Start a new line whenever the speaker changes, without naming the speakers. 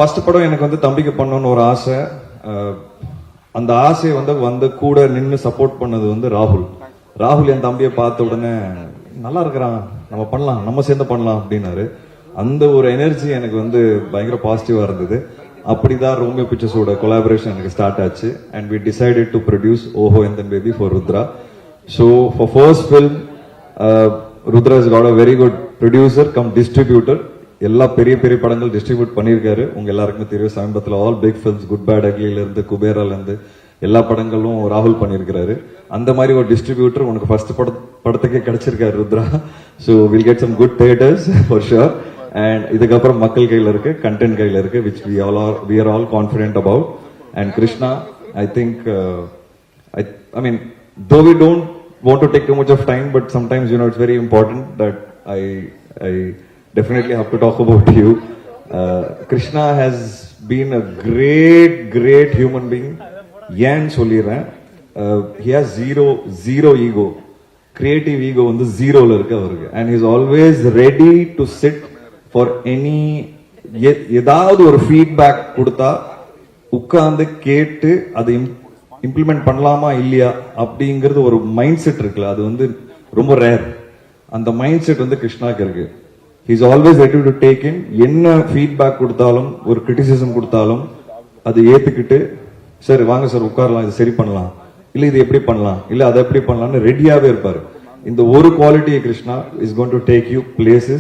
First படம் எனக்கு வந்து தம்பிக்கு பண்ணணும்னு ஒரு ஆசை. அந்த ஆசையை வந்து கூட நின்று சப்போர்ட் பண்ணது வந்து ராகுல் என் தம்பியை பார்த்த உடனே நல்லா இருக்கிறான், நம்ம பண்ணலாம், நம்ம சேர்ந்து பண்ணலாம் அப்படின்னாரு. அந்த ஒரு எனர்ஜி எனக்கு வந்து பயங்கர பாசிட்டிவா இருந்தது. அப்படிதான் ரோமியோ பிக்சர்ஸோட கொலாபரேஷன் எனக்கு ஸ்டார்ட் ஆச்சு. And we decided to produce ஓஹோ and then baby for Rudra. So for first film Rudra is got a very good producer cum distributor. எல்லா பெரிய பெரிய படங்கள் டிஸ்ட்ரிபியூட் பண்ணியிருக்காரு. உங்க எல்லாருக்குமே தெரியும், சமீபத்தில் all big films, good bad அக்லில இருந்து குபேரால இருந்து எல்லா படங்களும் ராகுல் பண்ணியிருக்கிறாரு. அந்த மாதிரி ஒரு டிஸ்ட்ரிபியூட்டர் உனக்கு ஃபர்ஸ்ட் படத்துக்கே கிடைச்சிருக்காரு Rudra. So will get some good theatres for sure. And இதுக்கப்புறம் மக்கள் கையில் இருக்கு, கண்டென்ட் கையில் இருக்கு, which we are all confident about. And Krishna, I think I mean, though we don't want to take too much of time, but sometimes it's very important that I definitely have to talk about you. Krishna has been a great human being. ஏன் சொல்லிடுறேன், he has zero ego. Creative ego வந்து ஜீரோல இருக்கு அவருக்கு. And he is always ready to sit for any ஏதாவது ஒரு feedback கொடுத்தா உட்கார்ந்து கேட்டு அதை இம்ப்ளிமெண்ட் பண்ணலாமா இல்லையா அப்படிங்கிறது ஒரு மைண்ட் செட் இருக்குல்ல, அது வந்து ரொம்ப ரேர். அந்த மைண்ட் செட் வந்து கிருஷ்ணாக்கு இருக்கு. he is always ready to take in. என்ன ஃபீட்பேக் கொடுத்தாலும், ஒரு கிரிட்டிசிசம் கொடுத்தாலும் அதை ஏத்துக்கிட்டு, சரி வாங்க சார் உட்காரலாம், இது சரி பண்ணலாம், இல்ல இது எப்படி பண்ணலாம், இல்ல அதை எப்படி பண்ணலாம்னு ரெடியாவே இருப்பாரு. இந்த ஒரு குவாலிட்டியை Krishna is going to take you places.